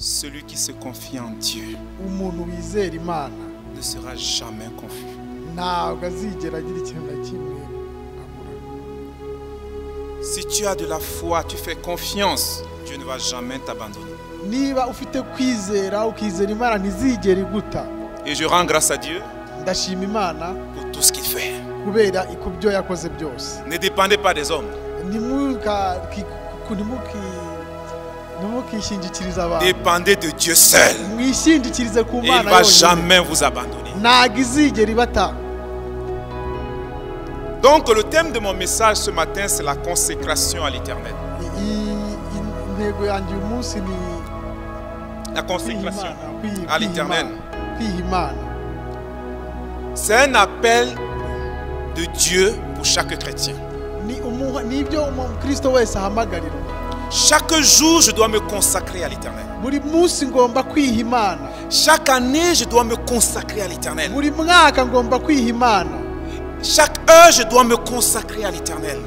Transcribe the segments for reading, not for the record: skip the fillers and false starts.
Celui qui se confie en Dieu umuntu wizera Imana ne sera jamais confus. ntabwo azigera agira ikintu na kimwe abura. Si tu as de la foi, tu fais confiance, Dieu ne va jamais t'abandonner. niba ufite kwizera ukizera Imana ntizigera iguta. Et je rends grâce à Dieu ndashima Imana pour tout ce qu'il fait. kubera ikubyo yakoze byose. Ne dépendez pas des hommes. ntimukishingikirize abantu. Dépendez de Dieu seul. mwishingikirize ku Et il Mana ne va yonyine. jamais vous abandonner. ntabwo izigera ibata. Donc le thème de mon message ce matin, c'est la consécration à l'Éternel. intego yanjye uyu munsi ni La consécration kwiha à l'Éternel. Imana. C'est un appel de Dieu pour chaque chrétien. nibyo umukristo wese ahamagarirwa. Chaque jour, je dois me consacrer à l'Éternel. buri munsi ngomba kwiha Imana. Chaque année, je dois me consacrer à l'Éternel. buri mwaka ngomba kwiha Imana. Chaque heure, je dois me consacrer à l'Éternel.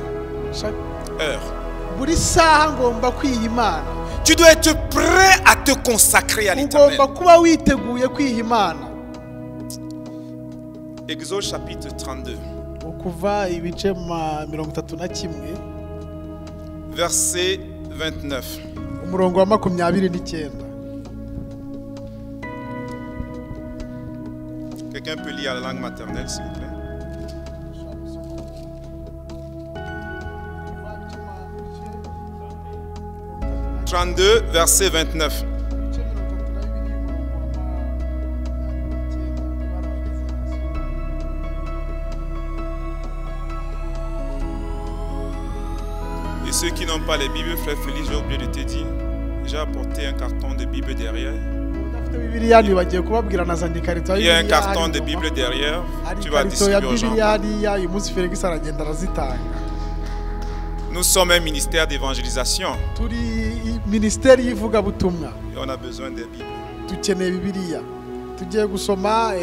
Heure. buri saha ngomba kwiha Imana. Tu dois être prêt à te consacrer à l'Éternel. ugomba kuba witeguye kwiha Imana. Exode chapitre 32. ukuva ibice 31 verset 29. umurongo wa 29. Quelqu'un peut lire la langue maternelle, s'il vous plaît? « 32, verset 29. Et ceux qui n'ont pas les Bibles, frère Félix, j'ai oublié de te dire, j'ai apporté un carton de Bible derrière. Il y a un carton de Bible derrière, tu vas distribuer aux gens. Nous sommes un ministère d'évangélisation. Et on a besoin des Bibles. tugiye gusoma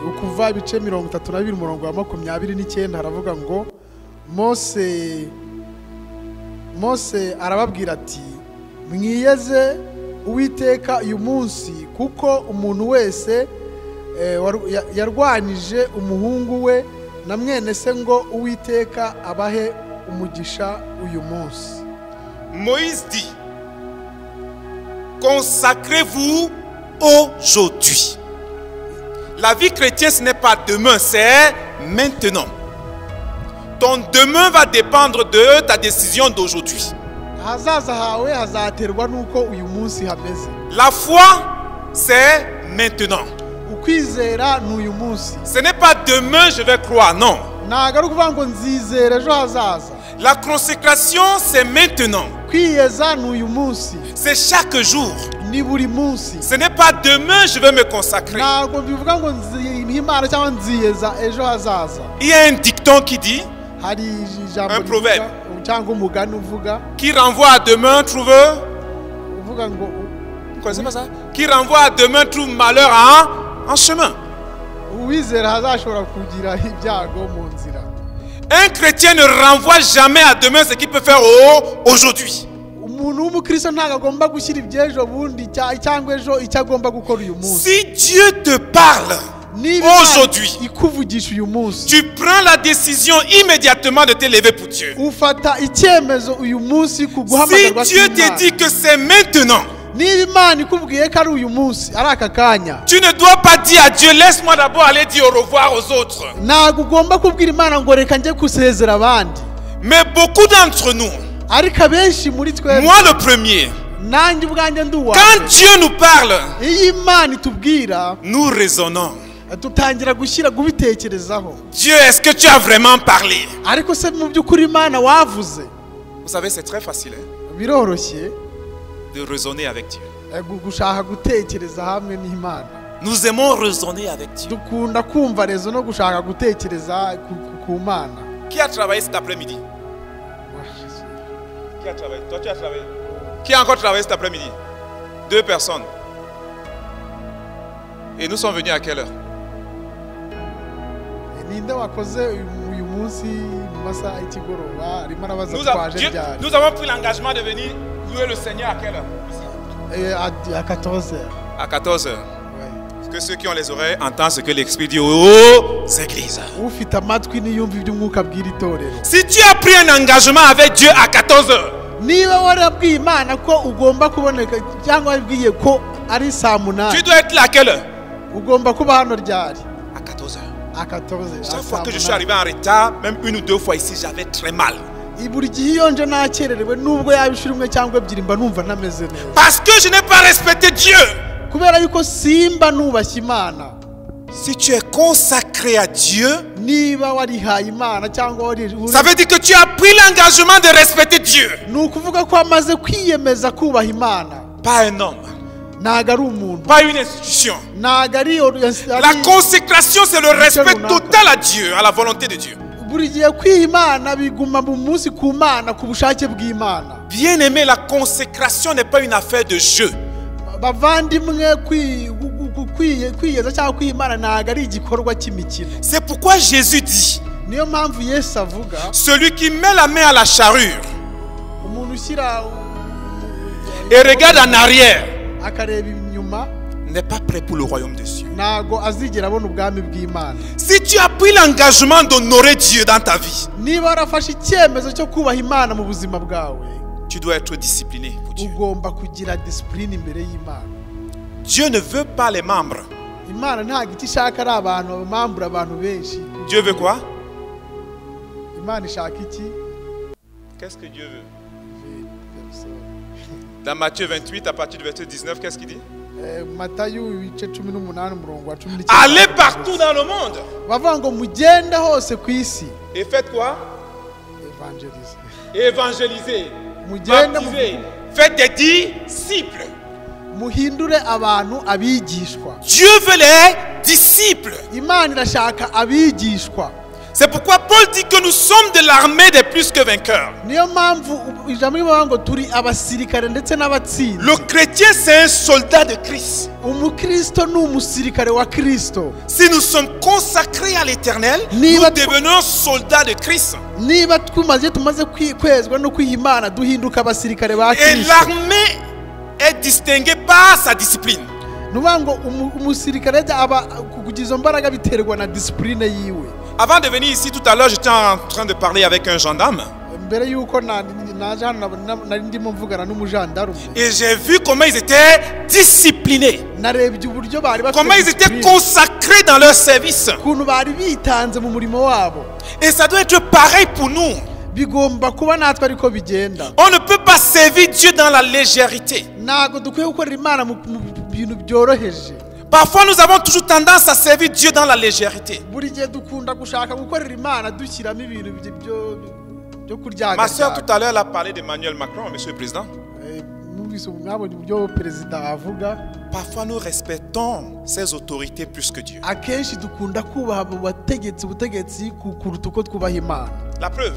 ukuva ibice 32 umurongo wa 29 haravuga ngo Mose arababwira ati mwiyeze Uwiteka uyu munsi kuko umuntu wese yarwanije umuhungu we na mwene se ngo Uwiteka abahe umugisha uyu munsi. Moïse dit, consacrez-vous aujourd'hui. La vie chrétienne, ce n'est pas demain, c'est maintenant. Ton demain va dépendre de ta décision d'aujourd'hui. La foi, c'est maintenant. Ce n'est pas demain je vais croire, non. La consécration, c'est maintenant. C'est chaque jour. Ce n'est pas demain je vais me consacrer. Il y a un dicton qui dit, un proverbe, qui renvoie à demain trouve. Vous connaissez pas ça? Qui renvoie à demain trouve malheur en chemin. Un chrétien ne renvoie jamais à demain ce qu'il peut faire aujourd'hui. Si Dieu te parle aujourd'hui, tu prends la décision immédiatement de te lever pour Dieu. Si Dieu te dit que c'est maintenant, tu ne dois pas dire à Dieu, laisse-moi d'abord aller dire au revoir aux autres. Mais beaucoup d'entre nous, moi le premier, quand Dieu nous parle, nous raisonnons. Dieu, est-ce que tu as vraiment parlé? Vous savez, c'est très facile de raisonner avec Dieu. Nous aimons raisonner avec Dieu. Qui a travaillé cet après-midi? Qui a travaillé? Toi, tu as travaillé. Qui a encore travaillé cet après-midi? 2 personnes. Et nous sommes venus à quelle heure? Nous avons pris l'engagement de venir louer le Seigneur à quelle heure? À 14h. À 14h. Que ceux qui ont les oreilles entendent ce que l'Esprit dit aux églises. Si tu as pris un engagement avec Dieu à 14h, tu dois être là à quelle heure? À 14h. À 14h. Chaque fois que je suis arrivé en retard, même une ou deux fois ici, j'avais très mal. Parce que je n'ai pas respecté Dieu. Si tu es consacré à Dieu, ça veut dire que tu as pris l'engagement de respecter Dieu. Pas un homme, pas une institution. La consécration, c'est le respect total à Dieu, à la volonté de Dieu. Bien aimé, la consécration n'est pas une affaire de jeu. C'est pourquoi Jésus dit, celui qui met la main à la charrue et regarde en arrière n'est pas prêt pour le royaume des cieux. Si tu as pris l'engagement d'honorer Dieu dans ta vie, tu dois être discipliné pour Dieu. Dieu ne veut pas les membres. Dieu veut quoi? Qu'est-ce que Dieu veut? Dans Matthieu 28, à partir du verset 19, qu'est-ce qu'il dit? Allez partout dans le monde. Et faites quoi? Évangéliser. Baptiser. Faites des disciples. Dieu veut les disciples. C'est pourquoi Paul dit que nous sommes de l'armée des plus que vainqueurs. Le chrétien, c'est un soldat de Christ. Si nous sommes consacrés à l'Éternel, nous devenons soldats de Christ. Et l'armée est distinguée par sa discipline. Avant de venir ici tout à l'heure, j'étais en train de parler avec un gendarme. Et j'ai vu comment ils étaient disciplinés. Comment ils étaient consacrés dans leur service. Et ça doit être pareil pour nous. On ne peut pas servir Dieu dans la légèreté. Parfois nous avons toujours tendance à servir Dieu dans la légèreté. Ma soeur tout à l'heure a parlé d'Emmanuel Macron, Monsieur le Président. Parfois nous respectons ces autorités plus que Dieu. La preuve.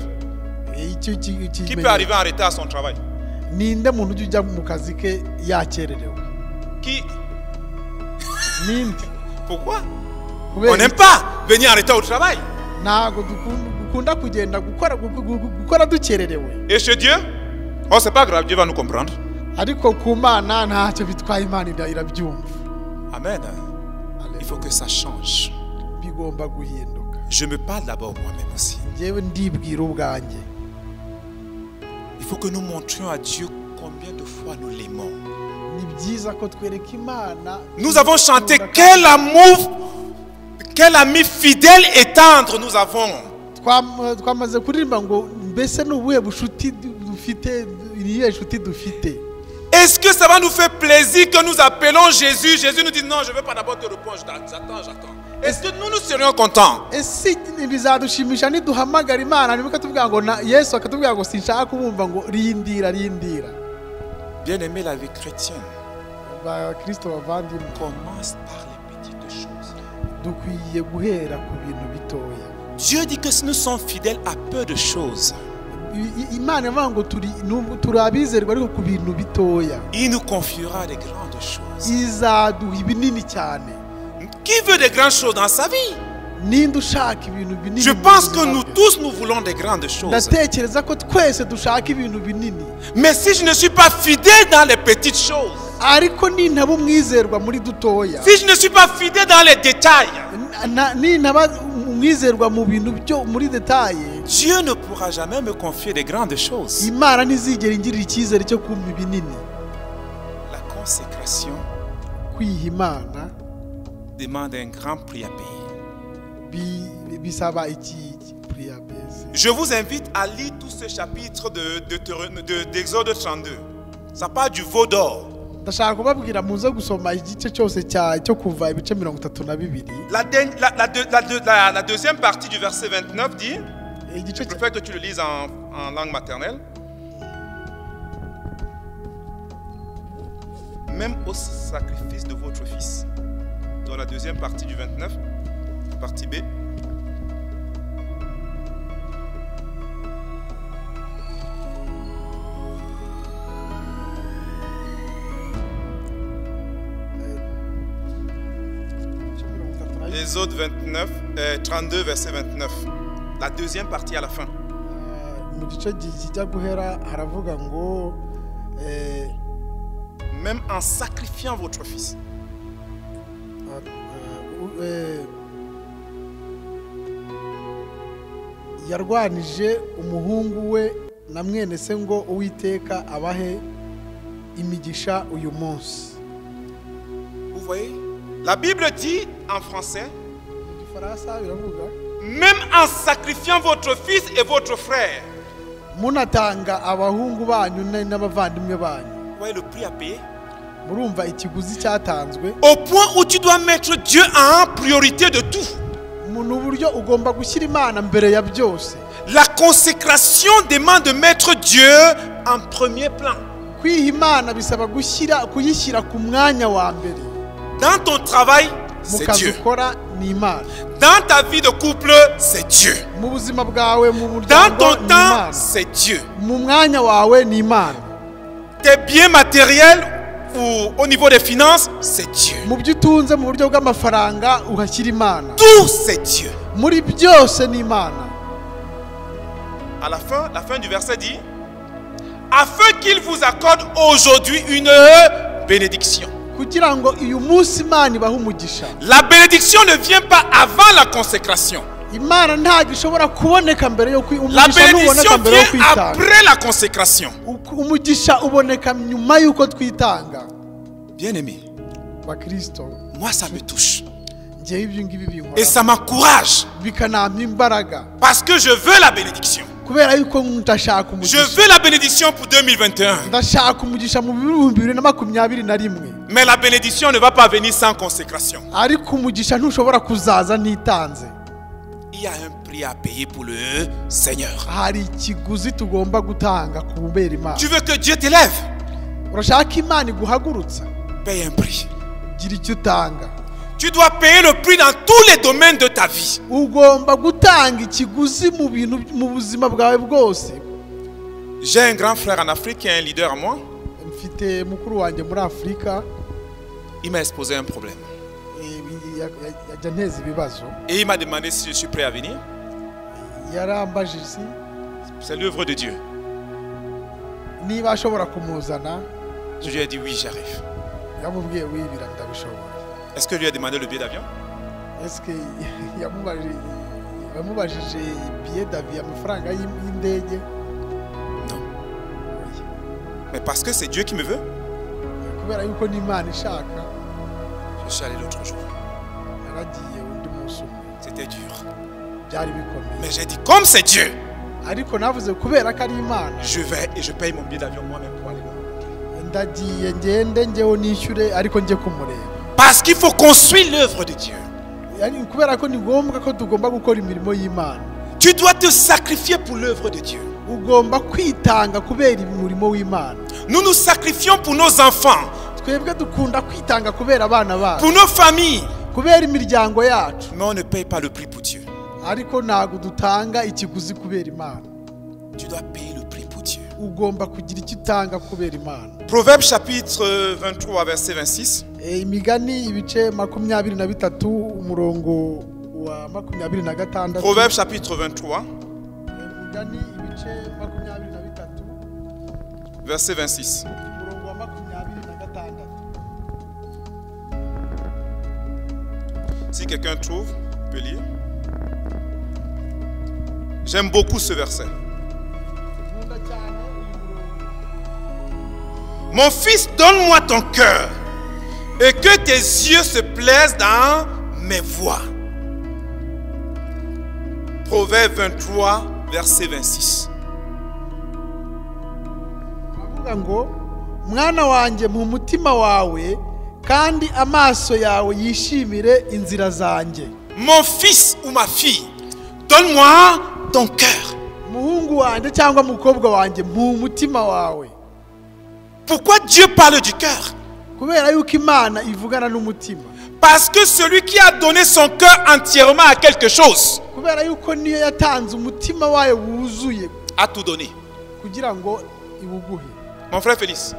Qui peut arriver en retard à son travail? Qui? Pourquoi? On n'aime pas venir en retard au travail. Et chez Dieu, oh c'est pas grave, Dieu va nous comprendre. Amen. Il faut que ça change. Je me parle d'abord moi-même aussi. Il faut que nous montrions à Dieu combien de fois nous l'aimons. Nous avons chanté quel amour, quel ami fidèle et tendre nous avons. Est-ce que ça va nous faire plaisir que nous appelons Jésus? Jésus nous dit non, je ne veux pas d'abord te répondre, j'attends. Est-ce que nous serions contents? Bien aimé, la vie chrétienne commence par les petites choses. Dieu dit que si nous sommes fidèles à peu de choses, il nous confiera des grandes choses. Qui veut des grandes choses dans sa vie? Je pense que nous tous nous voulons des grandes choses. Mais si je ne suis pas fidèle dans les petites choses, ariko nintaba umwizerwa muri dutoya, si je ne suis pas fidèle dans les détails, nintaba umwizerwa mu bintu byo muri detaye, Dieu ne pourra jamais me confier des grandes choses. Imana ntizigera ingirira icyizere cyo kumva ibinini. La consécration Kwiha Imana demande un grand prix à payer. Bisaba iki prix à payer. Je vous invite à lire tout ce chapitre d'Exode 32. Ça part du veau d'or. Ndashaka kubabwira muze gusoma igice cyose cyo kuva ibice 32. La deuxième partie du verset 29 dit, je préfère que tu le lises en langue maternelle. Même au sacrifice de votre fils. Dans la deuxième partie du 29, partie B. Exode 32, verset 29. La deuxième partie à la fin. Même en sacrifiant votre fils. Yarwanije umuhungu we na mwene se ngo Uwiteka abahe imigisha uyu munsi. Vous voyez? La Bible dit en français, même en sacrifiant votre fils et votre frère. Munatanga abahungu banyu n'abavandimwe banyu. Vous voyez le prix à payer? Murumva ikiguzi cyatanzwe. Au point où tu dois mettre Dieu en priorité de tout. Mu buryo ugomba gushyira Imana mbere ya byose. La consécration demande de mettre Dieu en premier plan. Kwiha Imana bisaba kuyishyira ku mwanya wa mbere. Dans ton travail, c'est Dieu. Dans ta vie de couple, c'est Dieu. Dans ton temps, c'est Dieu. Tes biens matériels ou au niveau des finances, c'est Dieu. Tout, c'est Dieu. À la fin du verset dit, afin qu'il vous accorde aujourd'hui une bénédiction. La bénédiction ne vient pas avant la consécration. La bénédiction vient après la consécration. Bien-aimé, moi ça me touche. Et ça m'encourage. Parce que je veux la bénédiction. Je veux la bénédiction pour 2021. Mais la bénédiction ne va pas venir sans consécration. Il y a un prix à payer pour le Seigneur. Tu veux que Dieu t'élève? Paye un prix. Tu dois payer le prix dans tous les domaines de ta vie. J'ai un grand frère en Afrique qui est un leader à moi. Il m'a exposé un problème. Et il m'a demandé si je suis prêt à venir. C'est l'œuvre de Dieu. Je lui ai dit oui, j'arrive. Est-ce que lui a demandé le billet d'avion? Non. Mais parce que c'est Dieu qui me veut. Je suis allé l'autre jour. C'était dur. Mais j'ai dit, comme c'est Dieu, je vais et je paye mon billet d'avion moi-même pour aller le montrer. Parce qu'il faut construire l'œuvre de Dieu. Tu dois te sacrifier pour l'œuvre de Dieu. Nous nous sacrifions pour nos enfants, pour nos familles. Mais on ne paye pas le prix pour Dieu. Tu dois payer le prix pour Dieu. Proverbe chapitre 23 verset 26. Proverbe chapitre 23 verset 26. quelqu'un trouve, peut lire. J'aime beaucoup ce verset. Mon fils, donne-moi ton cœur et que tes yeux se plaisent dans mes voies. Proverbe 23, verset 26. Mwana wanjye mu mutima wawe kandi amaso yawe yishimire inzira zanjye. Mon fils ou ma fille, donne-moi ton cœur. Muhungu wanjye cyangwa mukobwa wanjye mu mutima wawe. Pourquoi Dieu parle du cœur? Kubera yuko Imana ivugana n'umutima. Parce que celui qui a donné son cœur entièrement à quelque chose kubera yuko niyo yatanze umutima wayo wuzuye a tout donné. Kugira ngo ibuguhe. Mon frère Félix.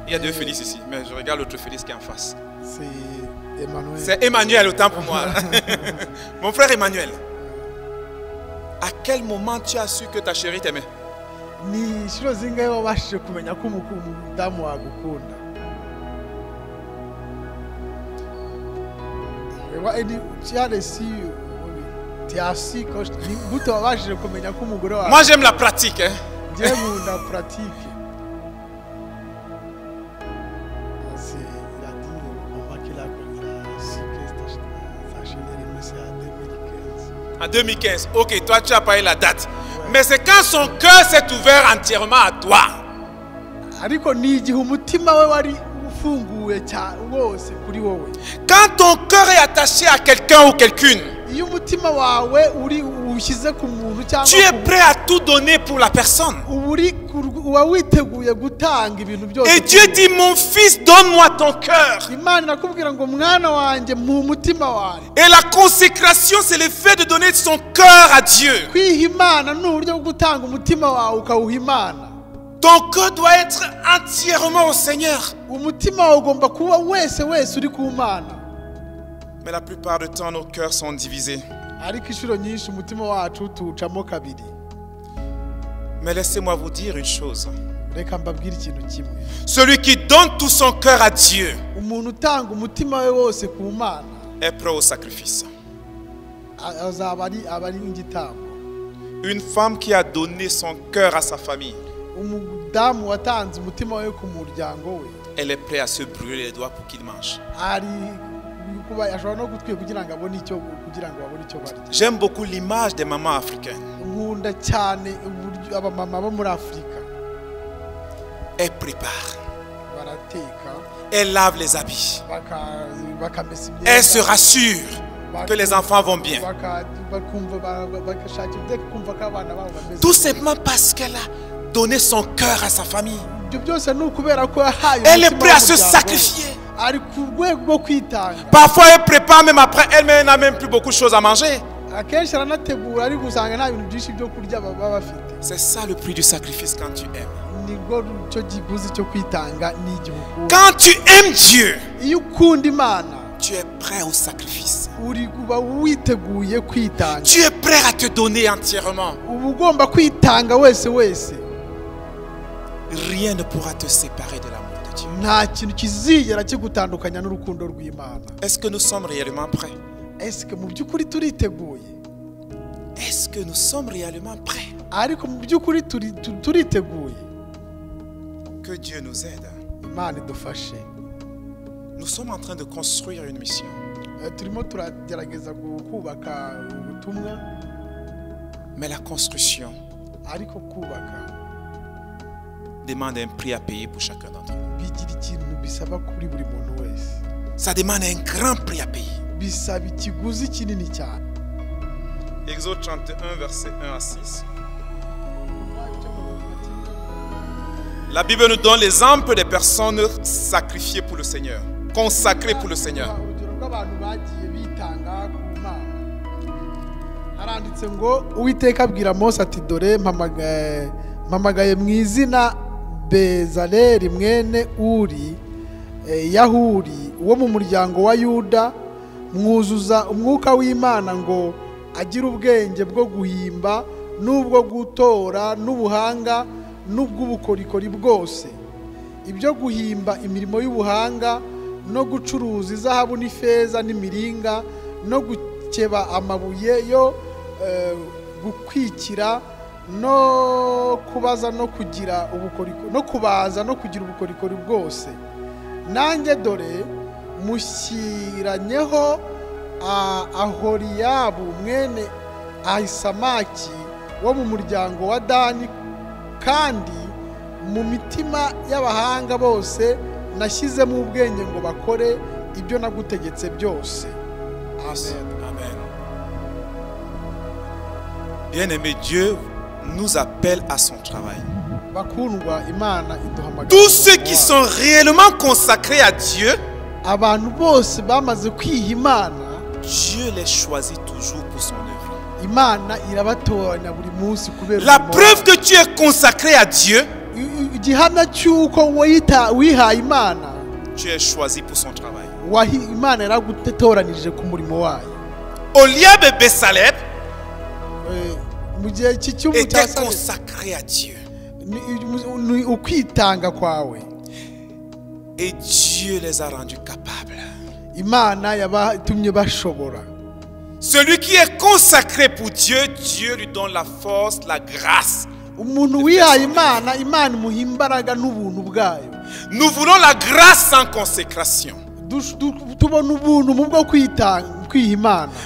Il y a deux Félix ici, mais je regarde l'autre Félix qui est en face. C'est Emmanuel. C'est Emmanuel autant pour moi. Mon frère Emmanuel. À quel moment tu as su que ta chérie t'aimait? Ni shiro zingahe wabashije kumenya ko umudamu wagukunda? Moi j'aime la pratique. Hein? J'aime la pratique. En 2015. Ok, toi tu as parlé la date. Ouais. Mais c'est quand son cœur s'est ouvert entièrement à toi. Quand ton cœur est attaché à quelqu'un ou quelqu'une, tu es prêt à tout donner pour la personne. Et Dieu dit, mon fils, donne-moi ton cœur. Et la consécration, c'est le fait de donner son cœur à Dieu. Ton cœur doit être entièrement au Seigneur. Mais la plupart du temps, nos cœurs sont divisés. Mais laissez-moi vous dire une chose. Celui qui donne tout son cœur à Dieu est prêt au sacrifice. Une femme qui a donné son cœur à sa famille, elle est prête à se brûler les doigts pour qu'il mange. J'aime beaucoup l'image des mamans africaines. Elle prépare. Elle lave les habits. Elle se rassure que les enfants vont bien. Tout simplement parce qu'elle a donné son cœur à sa famille. Elle est prête à se sacrifier. Parfois elle prépare, même après elle n'a même plus beaucoup de choses à manger. C'est ça le prix du sacrifice quand tu aimes. Quand tu aimes Dieu, tu es prêt au sacrifice. Tu es prêt à te donner entièrement. Rien ne pourra te séparer de l'amour de Dieu. Est-ce que nous sommes réellement prêts? Est-ce que nous sommes réellement prêts? Que Dieu nous aide. Nous sommes en train de construire une mission. Mais la construction demande un prix à payer pour chacun d'entre nous. Ça demande un grand prix à payer. Exode 31, verset 1 à 6. La Bible nous donne l'exemple des personnes sacrifiées pour le Seigneur, consacrées pour le Seigneur. Haranditse ngo Uwiteka abwira Mose ati dore mpamagaye mu izina Bezaleli mwene Uri Yahuri wo mu muryango wa Yuda, mwuzuza umwuka w'Imana ngo agire ubwenge bwo guhimba n'ubwo gutora n'ubuhanga n'ubw'ubukorikori bwose, ibyo guhimba imirimo y'ubuhanga no gucuruza izahabu n'ifeza n'imiringa no gukeba amabuye yo gukwikira no kubaza no kugira ubukorikori no kubaza no kugira ubukorikori bwose. Nanjye dore mushyiranyeho Aholiyabu mwene Ahisamaki wo mu muryango wa Dani, kandi mu mitima y'abahanga bose nashyizemo ubwenge ngo bakore ibyo nagutegetse byose. Amen. Amen. Bien-aimé, Dieu nous appelle à son travail. Tous ceux qui sont réellement consacrés à Dieu, Dieu les choisit toujours pour son œuvre. La preuve que tu es consacré à Dieu, tu es choisi pour son travail. Oholiab et Bésalèl étaient consacrés à Dieu. Et Dieu les a rendus capables. Celui qui est consacré pour Dieu, Dieu lui donne la force, la grâce. Nous voulons la grâce sans consécration.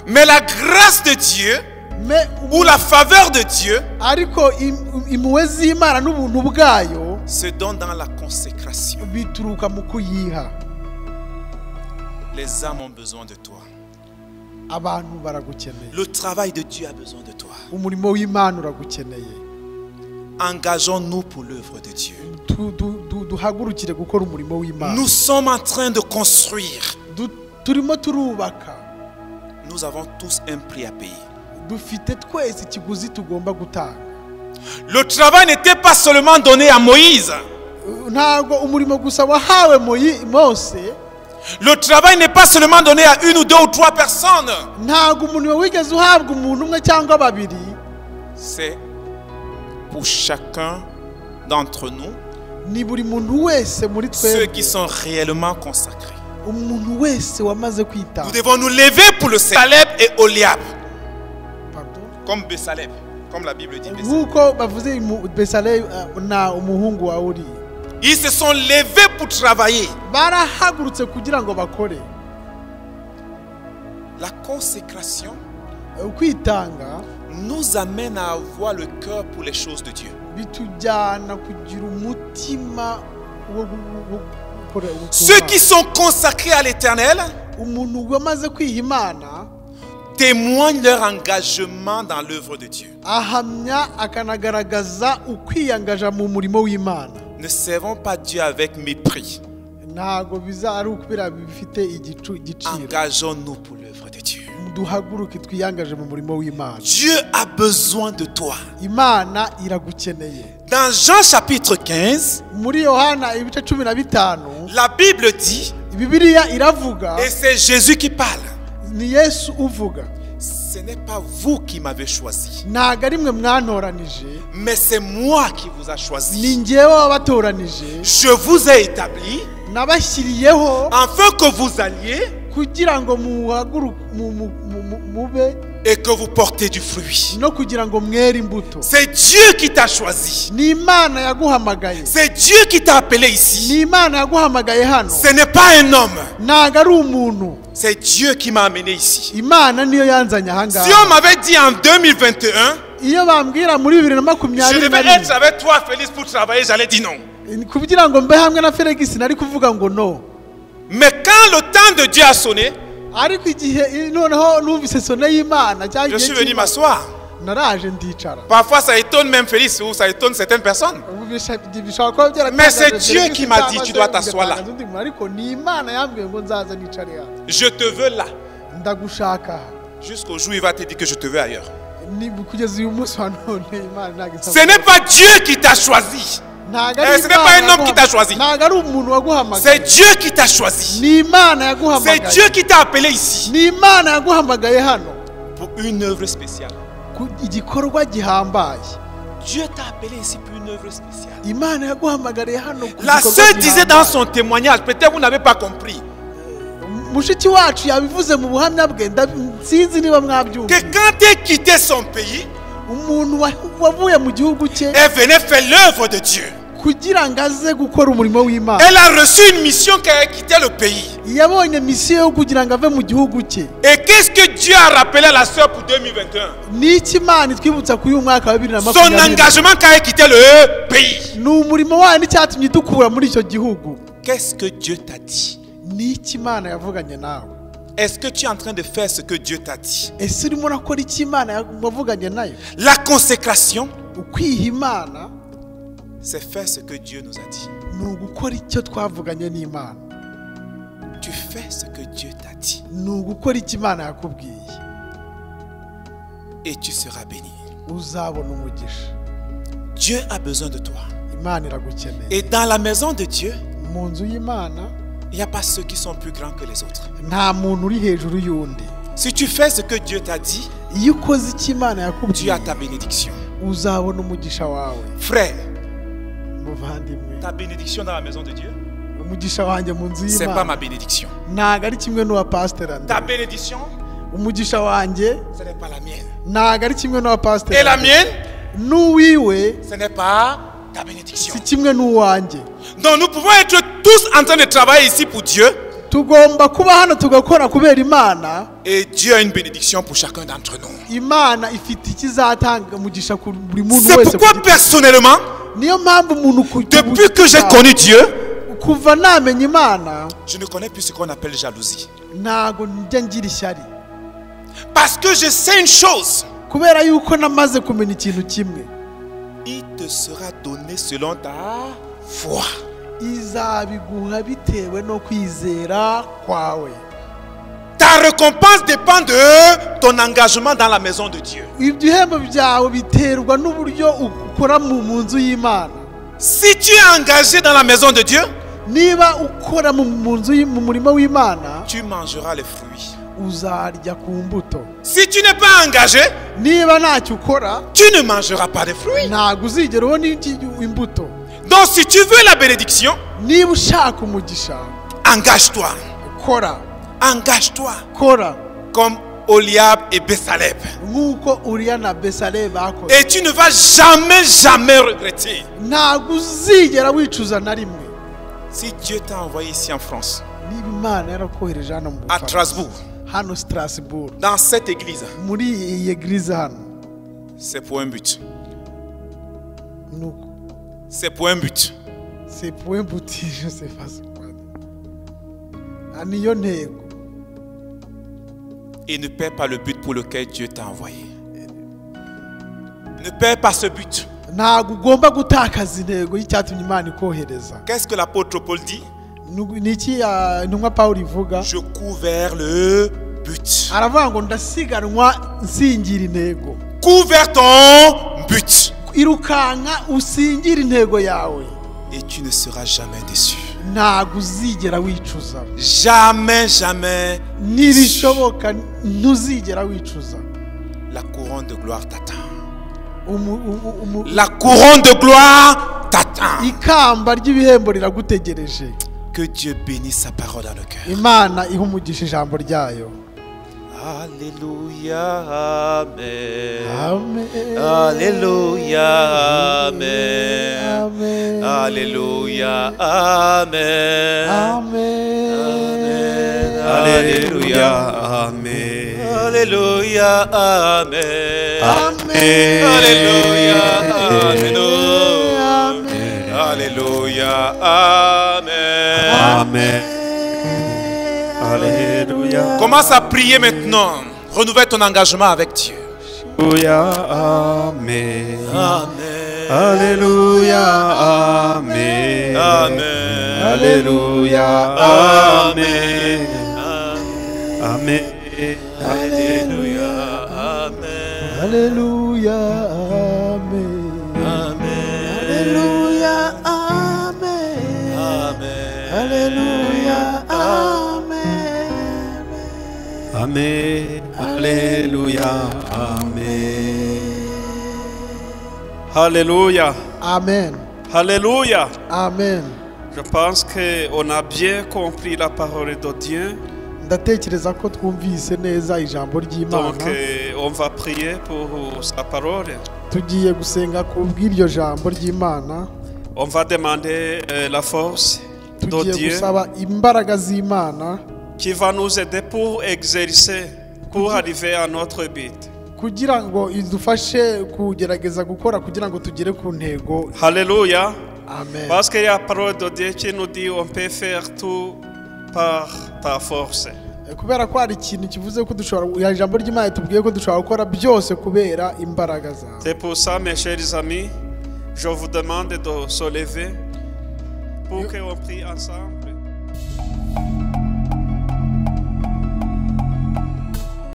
Mais la grâce de Dieu ou la faveur de Dieu se donne dans la consécration. Les âmes ont besoin de toi. Le travail de Dieu a besoin de toi. Engageons-nous pour l'œuvre de Dieu. Nous sommes en train de construire. Nous avons tous un prix à payer. Le travail n'était pas seulement donné à Moïse. Le travail n'est pas seulement donné à une ou deux ou trois personnes. C'est pour chacun d'entre nous, ceux qui sont réellement consacrés. Nous devons nous lever pour le Bésalèl et Oholiab. Comme Bésalèl, comme la Bible dit. Ils se sont levés pour travailler. La consécration nous amène à avoir le cœur pour les choses de Dieu. Ceux qui sont consacrés à l'Éternel témoignent leur engagement dans l'œuvre de Dieu. Ne servons pas Dieu avec mépris. Engageons-nous pour l'œuvre de Dieu. Dieu a besoin de toi. Dans Jean chapitre 15, la Bible dit, et c'est Jésus qui parle, ce n'est pas vous qui m'avez choisi, mais c'est moi qui vous a choisi. Je vous ai établi afin que vous alliez et que vous portez du fruit. C'est Dieu qui t'a choisi. C'est Dieu qui t'a appelé ici. Ce n'est pas un homme. C'est Dieu qui m'a amené ici. Si on m'avait dit en 2021, je devais être avec toi, Félix, pour travailler, j'allais dire non. Mais quand le temps de Dieu a sonné, je suis venu m'asseoir. Parfois ça étonne même Félix ou ça étonne certaines personnes. Mais c'est Dieu qui m'a dit tu dois t'asseoir là. Je te veux là. Jusqu'au jour où il va te dire que je te veux ailleurs. Ce n'est pas Dieu qui t'a choisi. Ce n'est pas un homme qui t'a choisi. C'est Dieu qui t'a choisi. C'est Dieu qui t'a appelé ici pour une œuvre spéciale. Dieu t'a appelé ici pour une œuvre spéciale. La sœur disait dans son témoignage, peut-être vous n'avez pas compris. mushiki wacu yabivuze mu buhamya bwe sinzi niba mwabyumva que quand il quittait son pays umuntu wavuye mu gihugu cye et venait faire l'œuvre de Dieu. kugira ngo aze gukora umurimo w'Imana. Elle a reçu une mission qui a quitté le pays. Yabonye mission yo kugira ngo ave mu gihugu cye. Et qu'est-ce que Dieu a rappelé à la sœur pour 2021? Niki Imana twibutsa ku uyu mwaka wa 2020. Son engagement qui a quitté le pays. Ni umurimo wayo n'icyatumye dukura muri icyo gihugu. Qu'est-ce que Dieu t'a dit? Niki Imana yavuganye nawe? Est-ce que tu es en train de faire ce que Dieu t'a dit? Ese urimo urakora iki Imana yavuganye nayo? La consécration, ukwiha Imana, c'est faire ce que Dieu nous a dit. Ni ugukora icyo twavuganye n'Imana. Tu fais ce que Dieu t'a dit. Ni ugukora icyo Imana yakubwiye. Et tu seras béni. Uzabona umugisha. Dieu a besoin de toi. Imana iragukeneye. Et dans la maison de Dieu, mu nzu y'Imana, il n'y a pas ceux qui sont plus grands que les autres. Nta muntu uri hejuru y'undi. Si tu fais ce que Dieu t'a dit, iyo ukoze icyo Imana yakubwiye, tu as ta bénédiction. Uzabona umugisha wawe. Frère, muvandimwe, ta bénédiction dans la maison de Dieu, umugisha wanjye mu nzu y'Imana, c'est pas ma bénédiction. Ntago ari kimwe n'uwa pastor André. Ta bénédiction, umugisha wanjye, ce n'est pas la mienne. Ntago ari kimwe n'uwa pastor. Et la mienne, n'uwiwe, ce n'est pas ta bénédiction. Si kimwe n'uwanjye. Donc nous pouvons être tous en train de travailler ici pour Dieu. Tugomba kuba hano tugakora kubera Imana. Et Dieu a une bénédiction pour chacun d'entre nous. Imana ifite ikizatanga umugisha ku buri muntu wese. C'est pourquoi personnellement, niyo mpamvu umuntu depuis que j'ai connu Dieu, kuva namenye Imana, je ne connais plus ce qu'on appelle jalousie. Ntago njya ngira ishyari. Parce que je sais une chose. Kubera yuko namaze kumenya ikintu kimwe. Il te sera donné selon ta foi. Izabiguha bitewe no kwizera kwawe. Ta récompense dépend de ton engagement dans la maison de Dieu. Ibihembo byawe biterwa n'uburyo ukora mu nzu y'Imana. Si tu es engagé dans la maison de Dieu, niba ukora mu murimo w'Imana, tu mangeras les fruits. Uzarya ku mbuto. Si tu n'es pas engagé, niba ntacyo ukora, tu ne mangeras pas des fruits. Ntago uzigera ubona imbuto. Donc si tu veux la bénédiction, niba ushaka umugisha, engage-toi. Kora. Engage-toi. Kora. Comme Oliab et Bessaleb. Nkuko Uriya na Bessaleb bakoze. Et tu ne vas jamais regretter. Ntago uzigera wicuza na rimwe. Si Dieu t'a envoyé ici en France, niba Imana yarakohereje hano mu à Strasbourg, hano Strasbourg, dans cette église, muri iyi église hano, c'est pour un but. C'est pour un but. C'est pour un but, je sais pas ce quoi. Aniyo ntego. Et ne perds pas le but pour lequel Dieu t'a envoyé. Ne perds pas ce but. Ntago ugomba gutakaza intego y'icyatumye Imana ikohereza. Qu'est-ce que l'apôtre Paul dit? Niki intumwa Pawulo ivuga? Je cours vers le but. Aravuga ngo ndasiganwa nsingira intego. Cours vers ton but. Irukanka usingira intego yawe. Et tu ne seras jamais déçu. Ntago uzigera wicuza. Jamais. Nibishoboka ntuzigera wicuza. La couronne de gloire t'attend. La couronne de gloire t'attend. Ikamba ry'ibihembo riragutegereje. Que Dieu bénisse sa parole dans le cœur. Imana ihumugisha ijambo ryayo. Alléluia, amen. Amen. Alléluia, amen. Amen. Alléluia, amen. Amen. Alléluia, amen. Alléluia, amen. Amen. Alléluia, amen. Alléluia, amen. Amen. Alléluia. Commence à prier maintenant. Renouvelle ton engagement avec Dieu. Alléluia, amen. Amen. Alléluia, amen. Amen. Alléluia, amen. Amen. Alléluia, amen. Alléluia, amen. Amen. Alléluia, amen. Amen. Alléluia, amen. Amen. Alléluia, amen. Alléluia. Amen. Alléluia. Amen. Je pense qu'on a bien compris la parole de Dieu. ndatekereza ko twumvise neza ijambo ry'Imana. Donc on va prier pour sa parole. Tugiye gusenga ku bw'iryo jambo ry'Imana. On va demander la force de Dieu. Tugiye gusaba imbaraga z'Imana qui va nous aider pour exercer, pour arriver à notre but. Kugira ngo idufashe kugerageza gukora kugira ngo tugere ku ntego. Alléluia. Amen. Parce qu'il y a la parole de Dieu qui nous dit on peut faire tout par ta force. Kubera ko hari ikintu kivuze ko dushobora ijambo ry'Imana tubwiye ko dushobora gukora byose kubera imbaraga zawe. C'est pour ça mes chers amis, je vous demande de se lever pour qu'on prie ensemble.